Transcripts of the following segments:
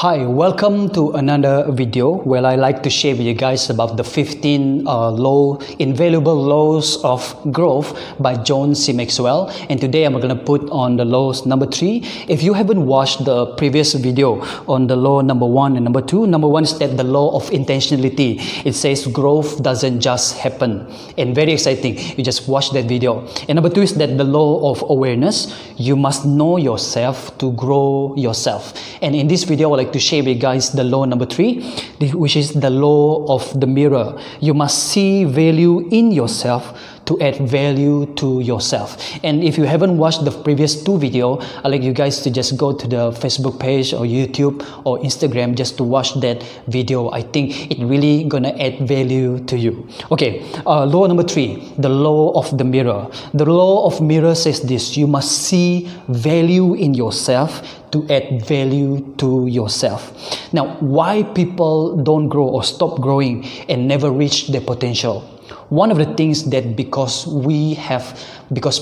Hi, welcome to another video where I like to share with you guys about the 15 invaluable laws of growth by John C. Maxwell. And today I'm going to put on the laws number 3. If you haven't watched the previous video on the law number 1 and number 2, number 1 is that the law of intentionality. It says growth doesn't just happen. And very exciting, you just watch that video. And number 2 is that the law of awareness. You must know yourself to grow yourself. And in this video, I would like to share with you guys the law number 3, which is the law of the mirror. You must see value in yourself to add value to yourself. And if you haven't watched the previous 2 videos, I'd like you guys to just go to the Facebook page or YouTube or Instagram just to watch that video. I think it really gonna add value to you. Okay, law number 3, the law of the mirror. The law of mirror says this: you must see value in yourself to add value to yourself. Now, why people don't grow or stop growing and never reach their potential? One of the things that because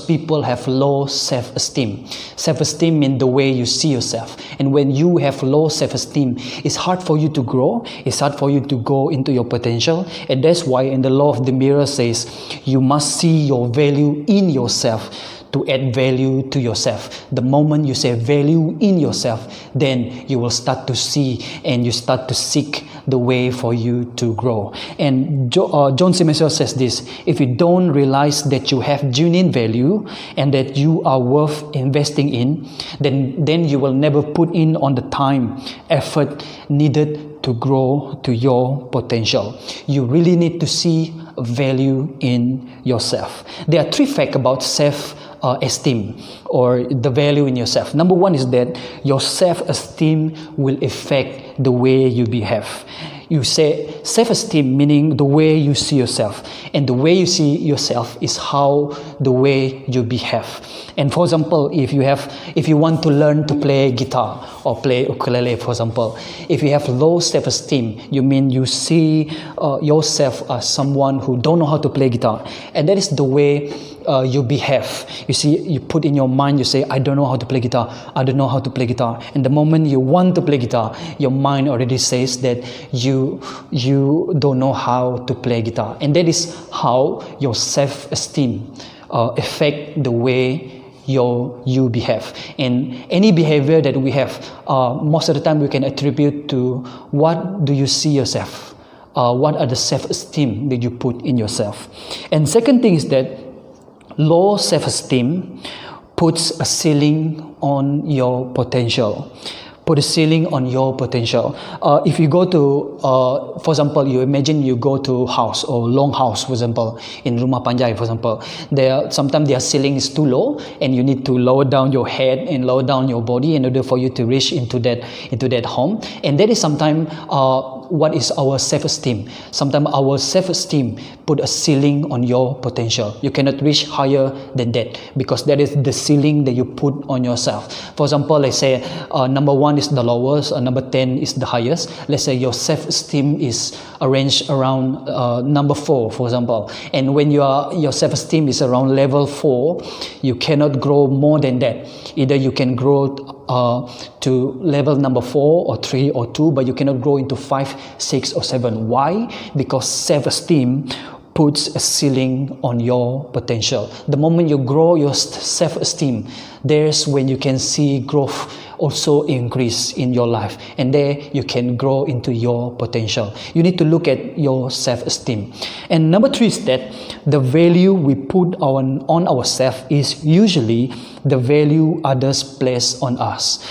people have low self-esteem. Self-esteem means the way you see yourself. And when you have low self-esteem, it's hard for you to grow. It's hard for you to go into your potential. And that's why in the law of the mirror says, you must see your value in yourself to add value to yourself. The moment you say value in yourself, then you will start to see and you start to seek the way for you to grow. And John C. Maxwell says this: if you don't realize that you have genuine value and that you are worth investing in, then you will never put in on the time, effort needed to grow to your potential. You really need to see value in yourself. There are 3 facts about self-esteem or the value in yourself. Number 1 is that your self-esteem will affect the way you behave. You say self-esteem meaning the way you see yourself, and the way you see yourself is how the way you behave. And for example, if you want to learn to play guitar or play ukulele, for example, if you have low self-esteem, you mean you see yourself as someone who don't know how to play guitar, and that is the way you behave. You see, you put in your mind, you say, I don't know how to play guitar, I don't know how to play guitar. And the moment you want to play guitar, your mind already says that you don't know how to play guitar. And that is how your self-esteem affect the way you behave. And any behavior that we have, most of the time we can attribute to what do you see yourself? What are the self-esteem that you put in yourself? And second thing is that low self-esteem puts a ceiling on your potential. Put a ceiling on your potential. If you go to, for example, you imagine you go to house or long house, for example, in Rumah Panjai, for example, sometimes their ceiling is too low, and you need to lower down your head and lower down your body in order for you to reach into that home. And that is sometimes what is our self-esteem. Sometimes our self-esteem put a ceiling on your potential. You cannot reach higher than that because that is the ceiling that you put on yourself. For example, let's say number 1 is the lowest, number 10 is the highest. Let's say your self-esteem is arranged around number 4, for example. And when your self-esteem is around level 4, you cannot grow more than that. Either you can grow to level number 4 or 3 or 2, but you cannot grow into 5, 6 or 7. Why? Because self-esteem puts a ceiling on your potential. The moment you grow your self-esteem, there's when you can see growth also increase in your life, and there you can grow into your potential. You need to look at your self-esteem. And number 3 is that the value we put on ourselves is usually the value others place on us.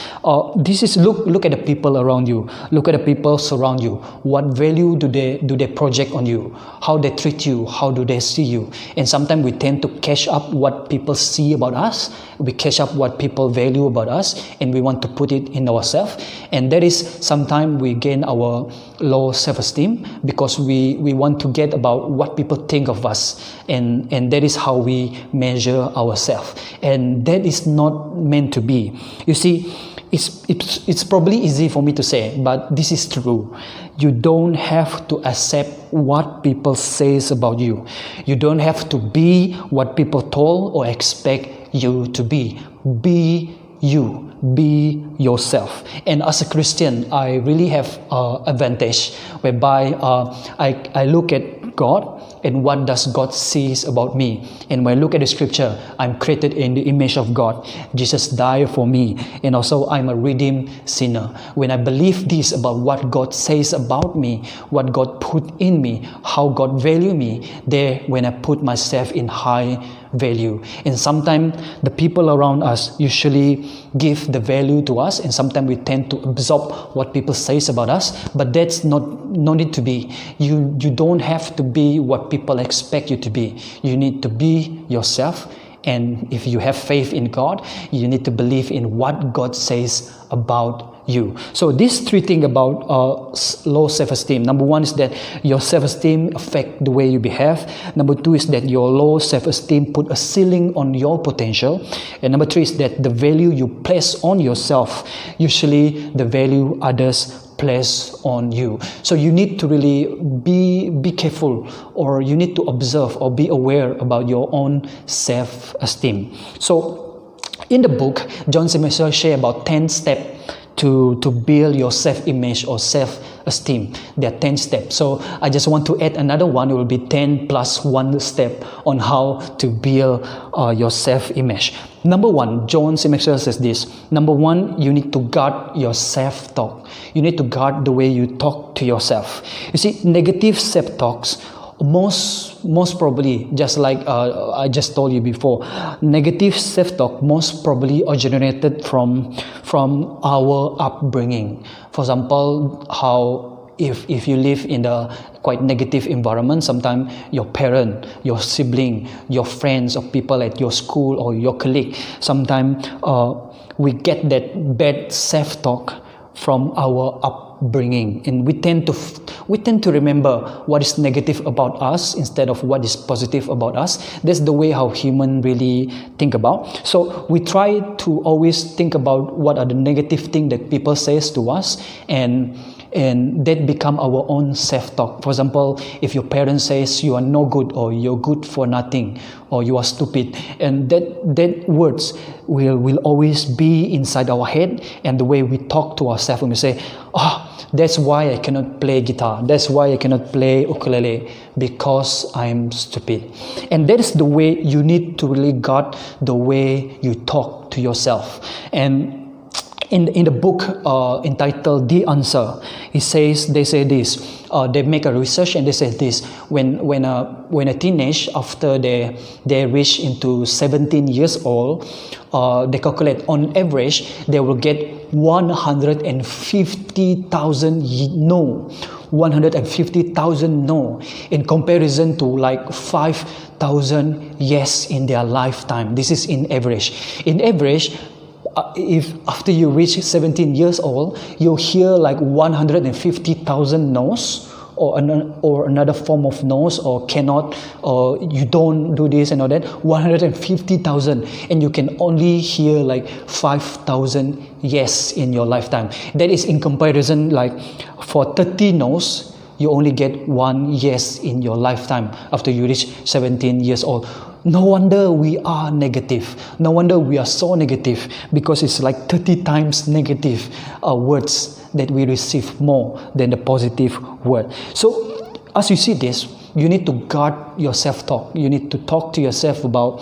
This is look at the people around you. Look at the people surround you. What value do they project on you? How they treat you? How do they see you? And sometimes we tend to catch up what people see about us. We catch up what people value about us, and we want to put it in ourselves. And that is sometimes we gain our low self-esteem because we want to get about what people think of us, and that is how we measure ourselves. And that is not meant to be. You see, it's probably easy for me to say, but this is true. You don't have to accept what people says about you. You don't have to be what people told or expect you to be. Be you. Be yourself. And as a Christian, I really have advantage whereby I look at God and what does God sees about me. And when I look at the scripture, I'm created in the image of God. Jesus died for me, and also I'm a redeemed sinner. When I believe this about what God says about me, what God put in me, how God value me, there when I put myself in high value. And sometimes the people around us usually give the value to us, and sometimes we tend to absorb what people says about us, but that's no need to be. You don't have to be what people expect you to be. You need to be yourself. And if you have faith in God, you need to believe in what God says about you. So these three things about low self-esteem. Number one is that your self-esteem affect the way you behave. Number two is that your low self-esteem put a ceiling on your potential. And number three is that the value you place on yourself, usually the value others place on you. So you need to really be careful, or you need to observe or be aware about your own self-esteem. So in the book, John C. Maxwell share about 10 steps to build your self-image or self-esteem. There are 10 steps. So I just want to add another one. It will be 10 plus 1 step on how to build your self-image. Number one, John C. Maxwell says this. Number one, you need to guard your self-talk. You need to guard the way you talk to yourself. You see, negative self-talks most probably, just like I just told you before, negative self-talk most probably originated from our upbringing. For example, how if you live in a quite negative environment, sometimes your parent, your sibling, your friends, or people at your school or your colleague, sometimes we get that bad self-talk from our upbringing, and we tend to remember what is negative about us instead of what is positive about us. That's the way how human really think about. So we try to always think about what are the negative things that people says to us, and that become our own self-talk. For example, if your parent says you are no good, or you're good for nothing, or you are stupid, and that words will always be inside our head, and the way we talk to ourselves when we say, that's why I cannot play guitar, that's why I cannot play ukulele, because I'm stupid. And that is the way you need to really guard the way you talk to yourself. And in the book entitled The Answer, they say this. They make a research and they say this: when a teenage, after they reach into 17 years old, they calculate on average they will get 150,000 no. 150,000 no, in comparison to like 5,000 yes in their lifetime. This is in average. In average, if after you reach 17 years old, you hear like 150,000 no's, or another form of no's, or cannot, or you don't do this and all that, 150,000, and you can only hear like 5,000 yes in your lifetime. That is in comparison, like for 30 no's, you only get 1 yes in your lifetime after you reach 17 years old. No wonder we are negative. No wonder we are so negative, because it's like 30 times negative words that we receive more than the positive word. So as you see this, you need to guard your self-talk. You need to talk to yourself about,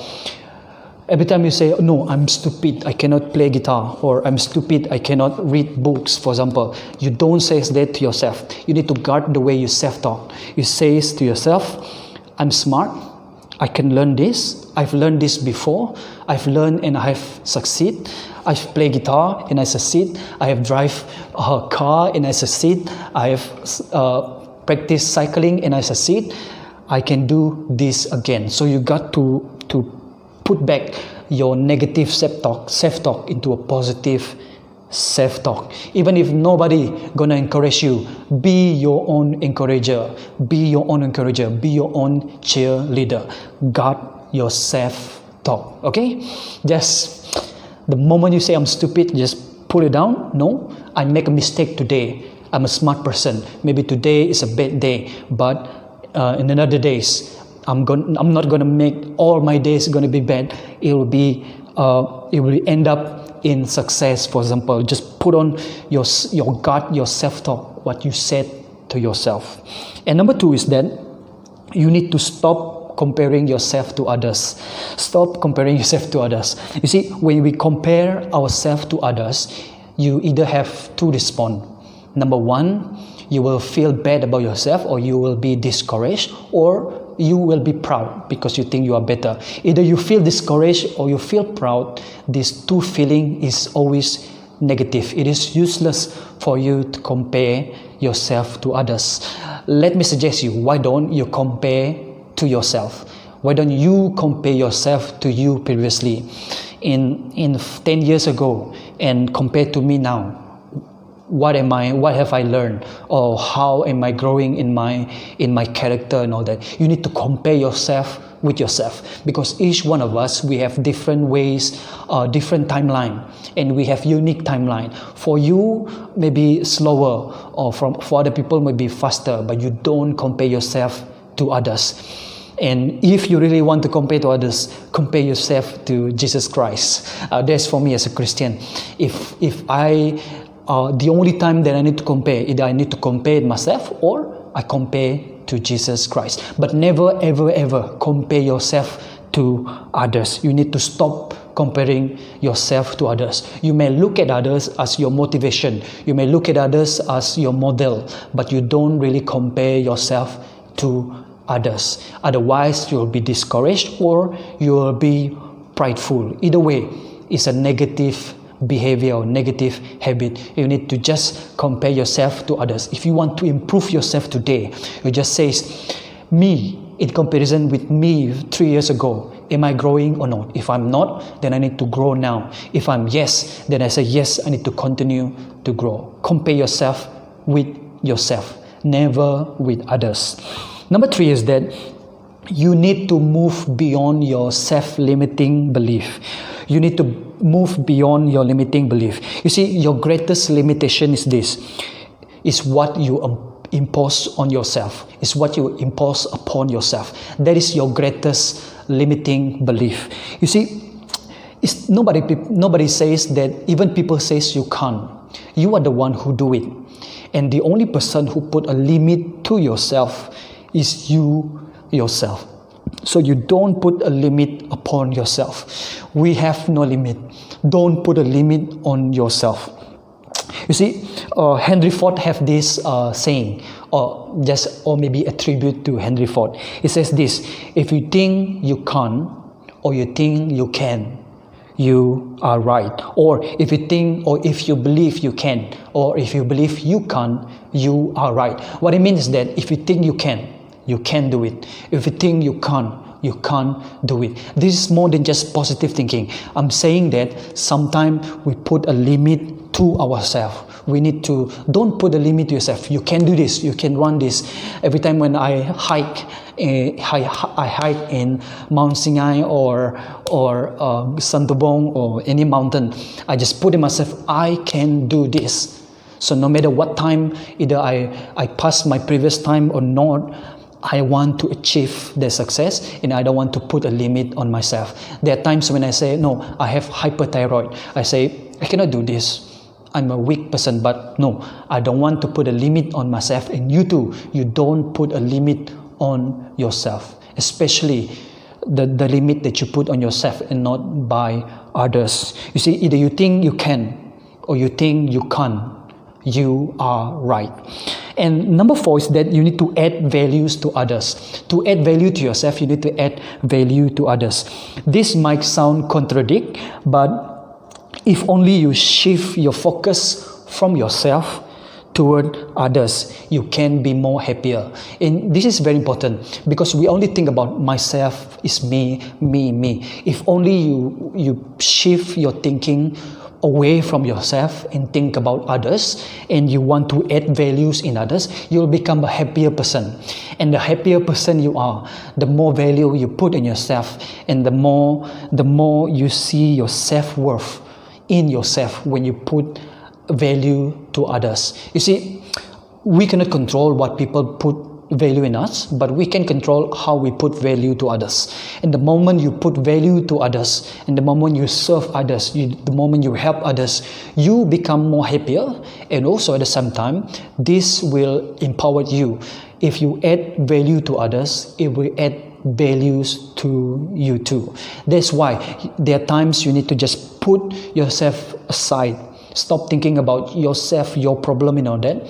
every time you say, no, I'm stupid, I cannot play guitar, or I'm stupid, I cannot read books, for example, you don't say that to yourself. You need to guard the way you self-talk. You say to yourself, I'm smart, I can learn this, I've learned this before, I've learned and I have succeed, I've played guitar and I succeed, I have drive a car and I succeed, I have practiced cycling and I succeed, I can do this again. So you got to put back your negative self-talk into a positive self-talk. Even if nobody gonna encourage you, be your own encourager, be your own encourager, be your own cheerleader. Guard your self-talk. Okay, just the moment you say I'm stupid, just put it down. No, I make a mistake today, I'm a smart person, maybe today is a bad day, but in another days I'm not gonna make all my days gonna be bad. It will be it will end up in success. For example, just put on your gut, your self-talk, what you said to yourself. And number 2 is that you need to stop comparing yourself to others. Stop comparing yourself to others. You see, when we compare ourselves to others, you either have to respond. Number 1, you will feel bad about yourself, or you will be discouraged, or you will be proud because you think you are better. Either you feel discouraged or you feel proud. These two feelings is always negative. It is useless for you to compare yourself to others. Let me suggest you, why don't you compare to yourself? Why don't you compare yourself to you previously in 10 years ago and compare to me now? What have I learned, or how am I growing in my character and all that? You need to compare yourself with yourself, because each one of us, we have different ways, different timeline, and we have unique timeline. For you, maybe slower, or for other people, maybe faster, but you don't compare yourself to others. And if you really want to compare to others, compare yourself to Jesus Christ. That's for me as a Christian. If I the only time that I need to compare, either I need to compare myself or I compare to Jesus Christ. But never, ever, ever compare yourself to others. You need to stop comparing yourself to others. You may look at others as your motivation. You may look at others as your model, but you don't really compare yourself to others. Otherwise, you'll be discouraged or you'll be prideful. Either way, it's a negative behavior or negative habit. You need to just compare yourself to others. If you want to improve yourself today, you just say, me in comparison with me 3 years ago, am I growing or not? If I'm not, then I need to grow now. If I'm yes, then I say yes, I need to continue to grow. Compare yourself with yourself, never with others. Number 3 is that you need to move beyond your self-limiting belief. You need to move beyond your limiting belief. You see, your greatest limitation is this. It's what you impose on yourself. It's what you impose upon yourself. That is your greatest limiting belief. You see, nobody says that, even people says you can't. You are the one who do it. And the only person who put a limit to yourself is you yourself. So you don't put a limit upon yourself. We have no limit. Don't put a limit on yourself. You see, Henry Ford have this saying, or maybe a tribute to Henry Ford. It says this: if you think you can't, or you think you can, you are right. Or if you think, or if you believe you can, or if you believe you can't, you are right. What it means is that if you think you can do it. If you think you can't do it. This is more than just positive thinking. I'm saying that sometimes we put a limit to ourselves. We need to, don't put a limit to yourself. You can do this, you can run this. Every time when I hike in Mount Sinai or Santubong or any mountain, I just put in myself, I can do this. So no matter what time, either I pass my previous time or not, I want to achieve the success, and I don't want to put a limit on myself. There are times when I say, no, I have hyperthyroid. I say, I cannot do this. I'm a weak person, but no, I don't want to put a limit on myself. And you too, you don't put a limit on yourself, especially the limit that you put on yourself and not by others. You see, either you think you can or you think you can't. You are right. And number 4 is that you need to add values to others. To add value to yourself, you need to add value to others. This might sound contradict, but if only you shift your focus from yourself toward others, you can be more happier. And this is very important, because we only think about myself, is me. If only you shift your thinking away from yourself and think about others, and you want to add values in others, you'll become a happier person. And the happier person you are, the more value you put in yourself, and the more you see your self-worth in yourself when you put value to others. You see, we cannot control what people put value in us, but we can control how we put value to others. And the moment you put value to others, and the moment you serve others, the moment you help others, you become more happier. And also at the same time, this will empower you. If you add value to others, it will add values to you too. That's why there are times you need to just put yourself aside. Stop thinking about yourself, your problem, and all that.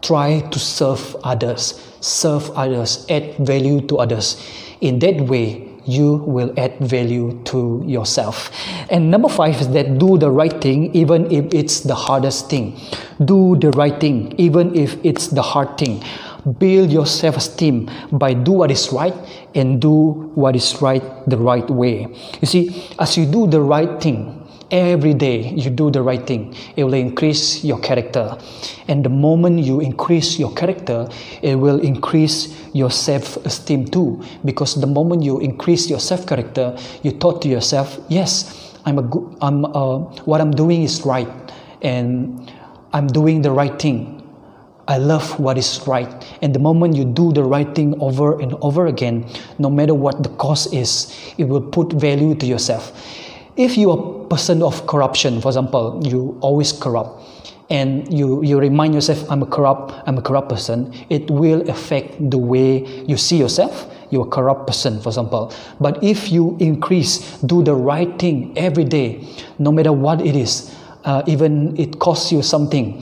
Try to serve others, add value to others. In that way, you will add value to yourself. And number 5 is that do the right thing even if it's the hardest thing. Do the right thing even if it's the hard thing. Build your self-esteem by do what is right and do what is right the right way. You see, as you do the right thing, every day you do the right thing, it will increase your character. And the moment you increase your character, it will increase your self-esteem too. Because the moment you increase your self-character, you thought to yourself, yes, what I'm doing is right, and I'm doing the right thing. I love what is right. And the moment you do the right thing over and over again, no matter what the cost is, it will put value to yourself. If you are a person of corruption, for example, you always corrupt, and you remind yourself, I'm a corrupt person, it will affect the way you see yourself. You're a corrupt person, for example. But if you do the right thing every day, no matter what it is, even it costs you something,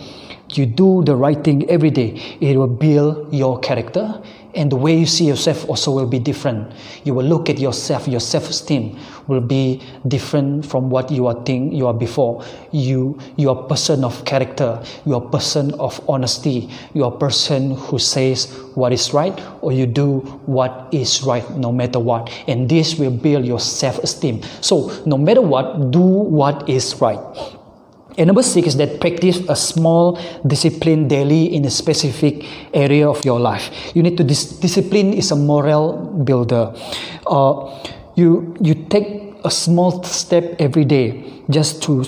you do the right thing every day, it will build your character, and the way you see yourself also will be different. You will look at yourself, your self-esteem will be different from what you are before. You are a person of character, you are a person of honesty, you are a person who says what is right, or you do what is right no matter what. And this will build your self-esteem. So no matter what, do what is right. And number 6 is that practice a small discipline daily in a specific area of your life. You need to discipline is a moral builder. You take a small step every day, just to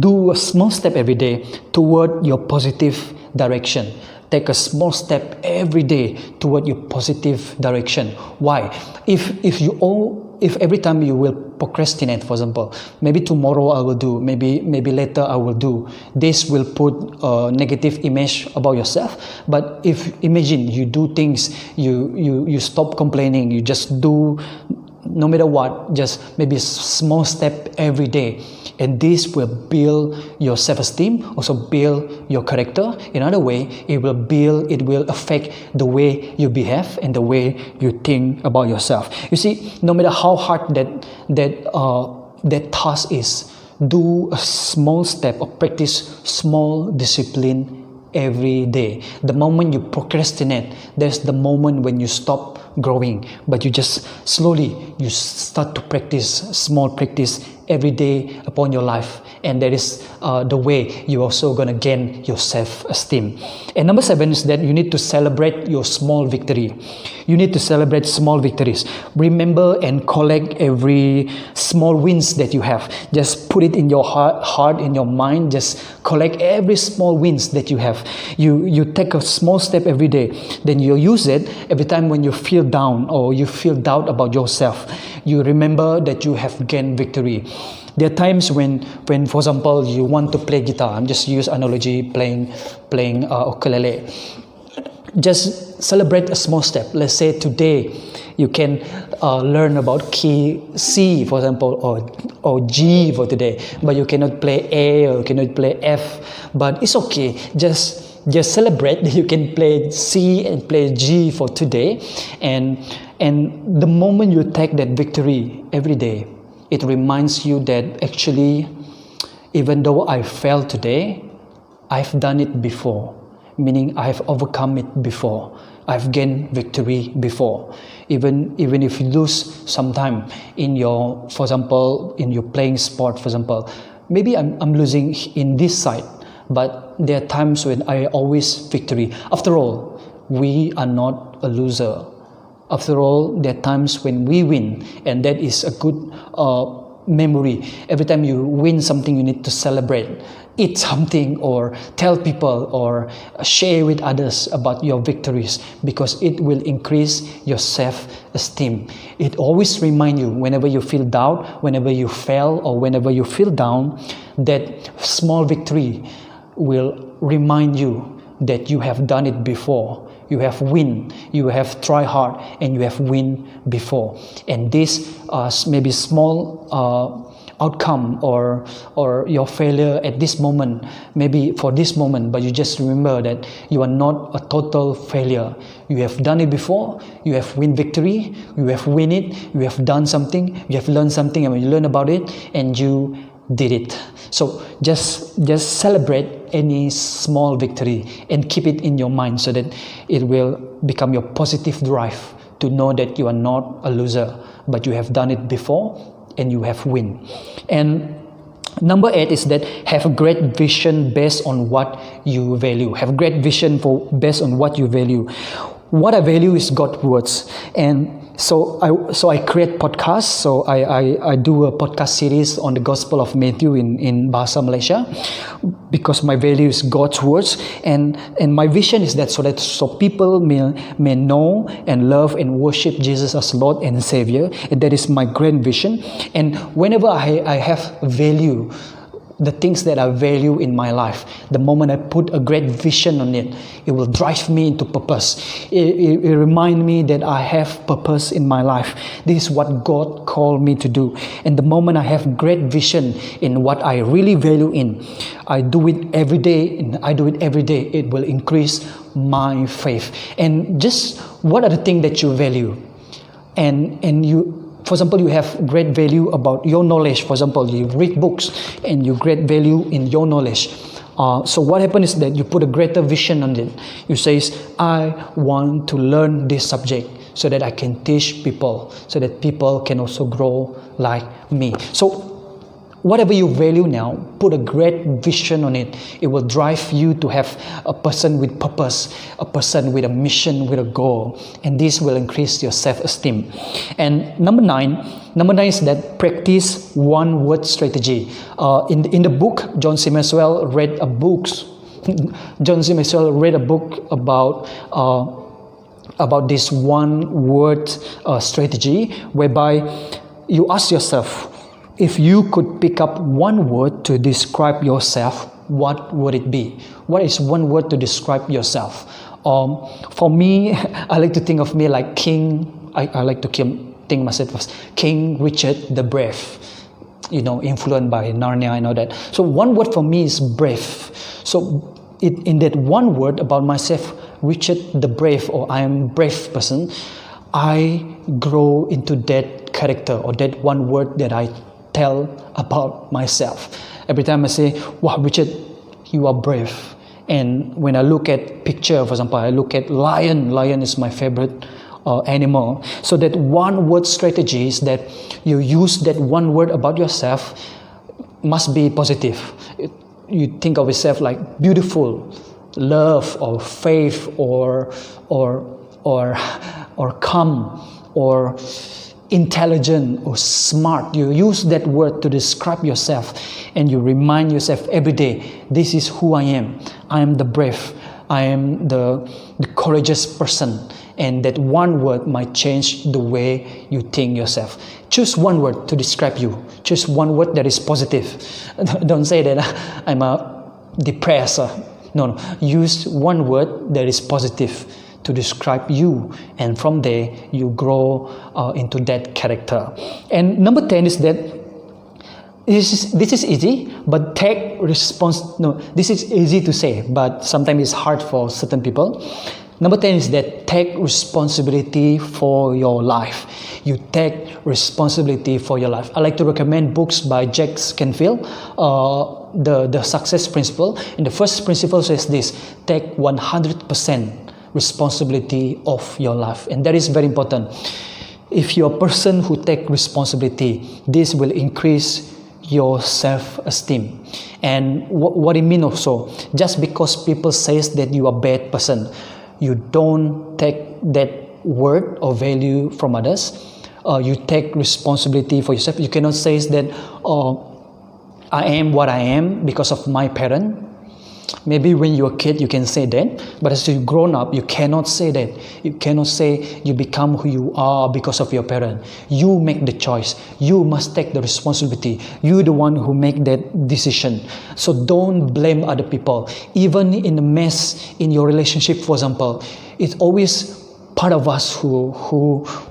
do a small step every day toward your positive direction. Take a small step every day toward your positive direction. Why? If every time you will procrastinate, for example, maybe tomorrow I will do, maybe later I will do, this will put a negative image about yourself. But if imagine you do things, you stop complaining, you just do no matter what, just maybe a small step every day, and this will build your self-esteem, also build your character. In other way, it will affect the way you behave and the way you think about yourself. You see, no matter how hard that task is, do a small step or practice small discipline every day. The moment you procrastinate, there's the moment when you stop growing, but you just slowly you start to practice every day upon your life, and that is the way you're also going to gain your self-esteem. And number 7 is that you need to celebrate your small victory. You need to celebrate small victories. Remember and collect every small wins that you have. Just put it in your heart, in your mind. Just collect every small wins that you have. You take a small step every day, then you use it every time when you feel down or you feel doubt about yourself. You remember that you have gained victory. There are times when for example, you want to play guitar. I'm just use analogy playing ukulele. Just celebrate a small step. Let's say today you can learn about key C, for example, or G for today, but you cannot play A or you cannot play F. But it's okay. Just celebrate that you can play C and play G for today, and the moment you take that victory every day, it reminds you that actually, even though I failed today, I've done it before. Meaning I've overcome it before. I've gained victory before. Even if you lose sometime in your, for example, in your playing sport, for example, maybe I'm losing in this side, but there are times when I always victory. After all, we are not a loser. After all, there are times when we win, and that is a good memory. Every time you win something, you need to celebrate. Eat something or tell people or share with others about your victories, because it will increase your self-esteem. It always reminds you whenever you feel doubt, whenever you fail, or whenever you feel down, that small victory will remind you that you have done it before. You have win, you have tried hard, and you have win before. And this maybe small outcome or your failure at this moment, maybe for this moment, but you just remember that you are not a total failure. You have done it before, you have win victory, you have win it, you have done something, you have learned something, and when you learn about it, and you did it. So just celebrate any small victory and keep it in your mind, so that it will become your positive drive to know that you are not a loser, but you have done it before and you have win. And number 8 is that have a great vision based on what you value. Have a great vision based on what you value. What I value is God's words, and so I create podcasts. So I do a podcast series on the Gospel of Matthew in Bahasa Malaysia, because my value is God's words, and my vision is that so people may know and love and worship Jesus as Lord and Savior. And that is my grand vision. And whenever I have value, the things that I value in my life, the moment I put a great vision on it, it will drive me into purpose. It reminds me that I have purpose in my life. This is what God called me to do. And the moment I have great vision in what I really value in, I do it every day, and I do it every day. It will increase my faith. And just what are the things that you value? And you, for example, you have great value about your knowledge. For example, you read books and you great value in your knowledge. So what happens is that you put a greater vision on it. You say, I want to learn this subject so that I can teach people, so that people can also grow like me. So whatever you value now, put a great vision on it. It will drive you to have a person with purpose, a person with a mission, with a goal. And this will increase your self-esteem. And number nine is that practice one-word strategy. In the book, John C. Maxwell read a book about this one-word strategy, whereby you ask yourself, if you could pick up one word to describe yourself, what would it be? What is one word to describe yourself? For me, I like to think of me like King. I like to think myself as King Richard the Brave. You know, influenced by Narnia, I know that. So one word for me is brave. So in that one word about myself, Richard the Brave, or I am brave person, I grow into that character, or that one word that I tell about myself. Every time I say, wow, Richard, you are brave. And when I look at picture, for example, I look at lion. Lion is my favorite animal. So that one word strategy is that you use that one word about yourself must be positive. You think of yourself like beautiful, love, or faith, or calm, or intelligent, or smart. You use that word to describe yourself, and you remind yourself every day, this is who I am. I am the brave. I am the courageous person. And that one word might change the way you think yourself. Choose one word to describe you. Choose one word that is positive. Don't say that I'm a depressed. No. Use one word that is positive to describe you, and from there you grow into that character. And number 10 is that this is easy, but take this is easy to say, but sometimes it's hard for certain people. Number 10 is that take responsibility for your life. You take responsibility for your life. I like to recommend books by Jack Canfield, the Success Principle. And the first principle says this: take 100% responsibility of your life. And that is very important. If you're a person who takes responsibility, this will increase your self-esteem. And what it means also, just because people say that you are a bad person, you don't take that word or value from others. you take responsibility for yourself. You cannot say that I am what I am because of my parent. Maybe when you're a kid you can say that, but as you grown up you cannot say that. You cannot say you become who you are because of your parent. You make the choice. You must take the responsibility. You're the one who make that decision. So don't blame other people. Even in the mess in your relationship, for example, it's always part of us who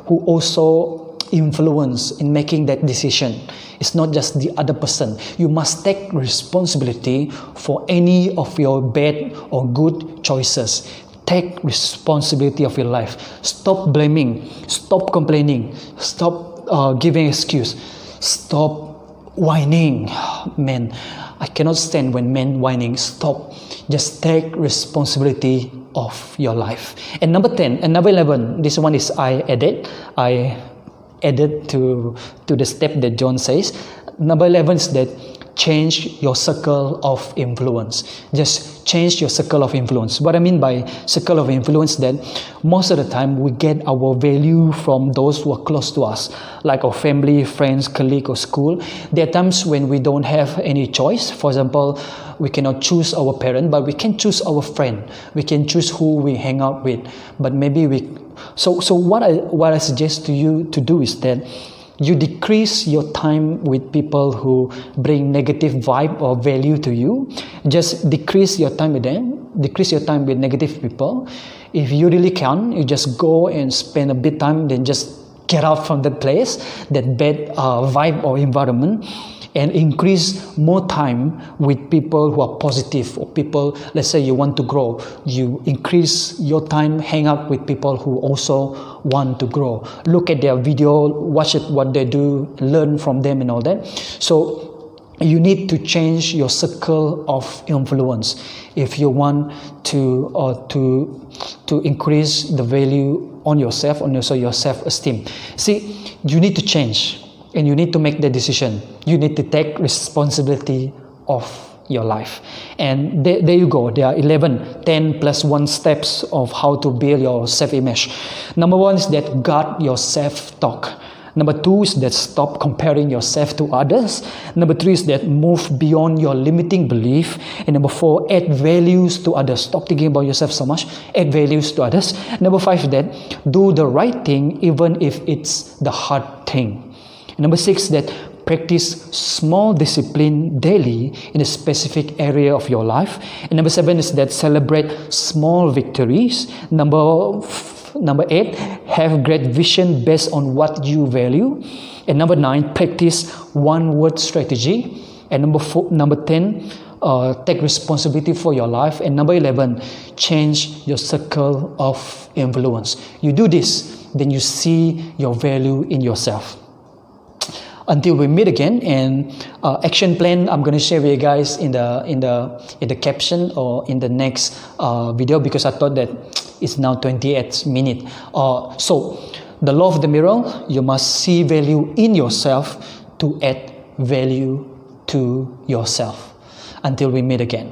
also influence in making that decision. It's not just the other person. You must take responsibility for any of your bad or good choices. Take responsibility of your life. Stop blaming. Stop complaining. Stop giving excuse. Stop whining. Man, I cannot stand when men whining. Stop. Just take responsibility of your life. And number 10 and number 11, this one is I added to the step that John says. Number 11 is that change your circle of influence. Just change your circle of influence. What I mean by circle of influence, that most of the time we get our value from those who are close to us, like our family, friends, colleague, or school. There are times when we don't have any choice. For example, we cannot choose our parent, but we can choose our friend. We can choose who we hang out with. But maybe so what I suggest to you to do is that you decrease your time with people who bring negative vibe or value to you. Just decrease your time with them. Decrease your time with negative people. If you really can, you just go and spend a bit time, then just get out from that place, that bad vibe or environment, and increase more time with people who are positive, or people, let's say you want to grow, you increase your time, hang out with people who also want to grow. Look at their video, watch it, what they do, learn from them and all that. So you need to change your circle of influence if you want to increase the value on yourself and also your self-esteem. See, you need to change. And you need to make the decision. You need to take responsibility of your life. And there you go. There are 10 plus 1 steps of how to build your self-image. Number 1 is that guard your self-talk. Number 2 is that stop comparing yourself to others. Number 3 is that move beyond your limiting belief. And number 4, add values to others. Stop thinking about yourself so much. Add values to others. Number 5 is that do the right thing even if it's the hard thing. Number 6, that practice small discipline daily in a specific area of your life. And number 7 is that celebrate small victories. Number 8, have great vision based on what you value. And number 9, practice one-word strategy. And number 10, take responsibility for your life. And number 11, change your circle of influence. You do this, then you see your value in yourself. Until we meet again, and action plan I'm going to share with you guys in the caption or in the next video, because I thought that it's now 28 minutes. So the law of the mirror, you must see value in yourself to add value to yourself. Until we meet again.